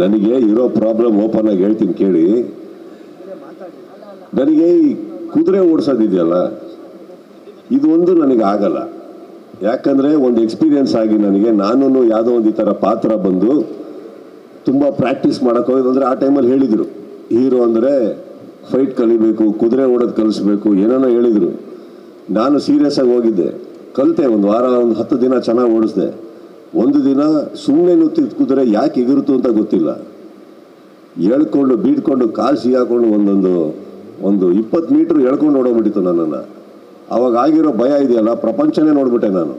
ನನಗೆ ಇರೋ problem open ಆಗಿ ಹೇಳ್ತೀನಿ ಕೇಳಿ. ನನಗೆ ಈ ಕುದುರೆ ಓಡಿಸೋದಿದೆಯಲ್ಲ, ಇದು ಒಂದು ನನಗೆ ಆಗಲ್ಲ. ಯಾಕಂದರೆ ಒಂದು ಎಕ್ಸ್ಪೀರಿಯನ್ಸ್ ಆಗಿ ನನಗೆ, ನಾನು ಯಾವುದೋ ಒಂದು ಈ ಥರ ಪಾತ್ರ ಬಂದು ತುಂಬ ಪ್ರಾಕ್ಟೀಸ್ ಮಾಡೋಕೆ ಹೋಗಿದ್ದು. ಅಂದರೆ ಆ ಟೈಮಲ್ಲಿ ಹೇಳಿದರು, ಹೀರೋ ಅಂದರೆ ಫೈಟ್ ಕಲಿಬೇಕು, ಕುದುರೆ ಓಡೋದು ಕಲಿಸ್ಬೇಕು, ಏನೇನೋ ಹೇಳಿದರು. ನಾನು ಸೀರಿಯಸ್ ಆಗಿ ಹೋಗಿದ್ದೆ, ಕಲಿತೆ. ಒಂದು ವಾರ, ಒಂದು 10 ದಿನ ಚೆನ್ನಾಗಿ ಓಡಿಸ್ದೆ. ಒಂದು ದಿನ ಸುಮ್ಮನೆ ನುತ್ತಿದ ಕುದುರೆ ಯಾಕೆ ಎಗುರುತ್ತು ಅಂತ ಗೊತ್ತಿಲ್ಲ, ಎಳ್ಕೊಂಡು ಬೀಡ್ಕೊಂಡು ಕಾಲು ಸಿಗಾಕೊಂಡು ಒಂದು 20 ಮೀಟ್ರ್ ಎಳ್ಕೊಂಡು ಓಡೋಗ್ಬಿಟ್ಟಿತ್ತು ನನ್ನನ್ನು. ಅವಾಗ ಆಗಿರೋ ಭಯ ಇದೆಯಲ್ಲ, ಪ್ರಪಂಚನೇ ನೋಡ್ಬಿಟ್ಟೆ ನಾನು.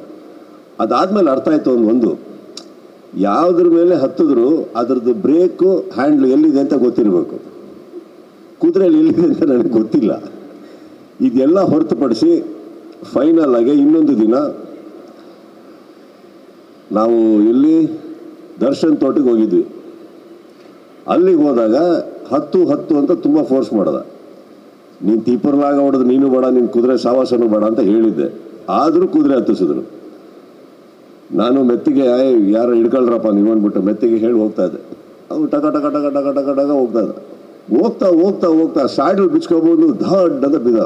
ಅದಾದಮೇಲೆ ಅರ್ಥ ಆಯಿತು ಒಂದು ಯಾವುದ್ರ ಮೇಲೆ ಹತ್ತಿದ್ರು ಅದರದ್ದು ಬ್ರೇಕು ಹ್ಯಾಂಡ್ಲು ಎಲ್ಲಿದೆ ಅಂತ ಗೊತ್ತಿರಬೇಕು. ಕುದುರೆಯಲ್ಲಿ ಎಲ್ಲಿದೆ ಅಂತ ನನಗೆ ಗೊತ್ತಿಲ್ಲ. ಇದೆಲ್ಲ ಹೊರತುಪಡಿಸಿ ಫೈನಲ್ ಆಗಿ ಇನ್ನೊಂದು ದಿನ ನಾವು ಇಲ್ಲಿ ದರ್ಶನ್ ತೋಟಕ್ಕೆ ಹೋಗಿದ್ವಿ. ಅಲ್ಲಿಗೆ ಹೋದಾಗ 10 ಅಂತ ತುಂಬ ಫೋರ್ಸ್ ಮಾಡ್ದ. ನೀನು ತೀಪರ್ಲಾಗ ಹೊಡೆದು ನೀನು ಬೇಡ, ನೀನು ಕುದುರೆ ಸಾವಾಸನೂ ಬೇಡ ಅಂತ ಹೇಳಿದ್ದೆ. ಆದರೂ ಕುದುರೆ ಹತ್ತಿಸಿದ್ರು. ನಾನು ಮೆತ್ತಿಗೆ ಯಾರು ಹಿಡ್ಕೊಳ್ರಪ್ಪ ನೀವು ಅಂದ್ಬಿಟ್ಟು ಮೆತ್ತಿಗೆ ಹೇಳಿ ಹೋಗ್ತಾ ಇದ್ದೆ. ಅವು ಟಕ ಟಕ ಟಕ ಟಕ ಟಕ ಟಕ ಹೋಗ್ತಾ ಇದ್ದ. ಹೋಗ್ತಾ ಸ್ಯಾಡಲ್ ಬಿಚ್ಕೊಬೋದು, ಧಡ್ ಅಂತ ಬಿದ್ದ.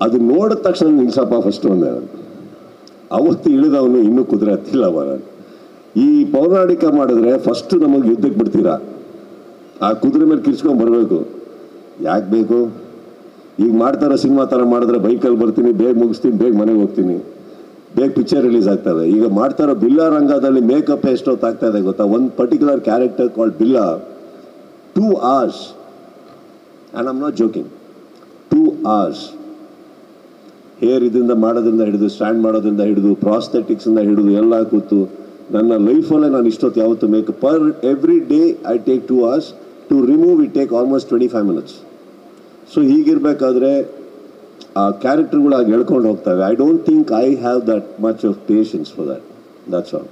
ಅದು ನೋಡಿದ ತಕ್ಷಣ ನಿಲ್ಸಪ್ಪ ಫಸ್ಟ್ ಒಂದೇ. ಅವತ್ತು ಇಳಿದವನು ಇನ್ನೂ ಕುದುರೆ ಹತ್ತಿಲ್ಲ ಬರ. ಈ ಪೌರಾಣಿಕ ಮಾಡಿದ್ರೆ ಫಸ್ಟ್ ನಮಗೆ ಯುದ್ಧಕ್ಕೆ ಬಿಡ್ತೀರಾ, ಆ ಕುದುರೆ ಮೇಲೆ ಕಿರ್ಚ್ಕೊಂಡು ಬರಬೇಕು. ಯಾಕೆ ಬೇಕು? ಈಗ ಮಾಡ್ತಾರೋ ಸಿನಿಮಾ ಥರ ಮಾಡಿದ್ರೆ ಬೈಕಲ್ಲಿ ಬರ್ತೀನಿ, ಬೇಗ ಮುಗಿಸ್ತೀನಿ, ಬೇಗ ಮನೆಗೆ ಹೋಗ್ತೀನಿ, ಬೇಗ ಪಿಕ್ಚರ್ ರಿಲೀಸ್ ಆಗ್ತದೆ. ಈಗ ಮಾಡ್ತಾರೋ ಬಿಲ್ಲಾ ರಂಗದಲ್ಲಿ ಮೇಕಪ್ ಎಷ್ಟೊತ್ತು ಆಗ್ತಾ ಇದೆ ಗೊತ್ತಾ? ಒಂದು particular character called Billa 2 hours, and I am not joking, 2 hours. Hair ಇದರಿಂದ ಮಾಡೋದ್ರಿಂದ ಹಿಡಿದು, ಸ್ಟ್ಯಾಂಡ್ ಮಾಡೋದ್ರಿಂದ ಹಿಡಿದು, ಪ್ರಾಸ್ಥೆಟಿಕ್ಸಿಂದ ಹಿಡಿದು ಎಲ್ಲ ಕೂತು. ನನ್ನ ಲೈಫಲ್ಲೇ ನಾನು ಇಷ್ಟೊತ್ತು ಯಾವತ್ತು makeup per every day I take 2 hours. To remove it take almost 25 minutes. So ಹೀಗಿರಬೇಕಾದ್ರೆ ಆ ಕ್ಯಾರೆಕ್ಟರ್ಗಳು ಆಗಿ ಹೇಳ್ಕೊಂಡು ಹೋಗ್ತವೆ. I don't think I have that much of patience for that. That's all.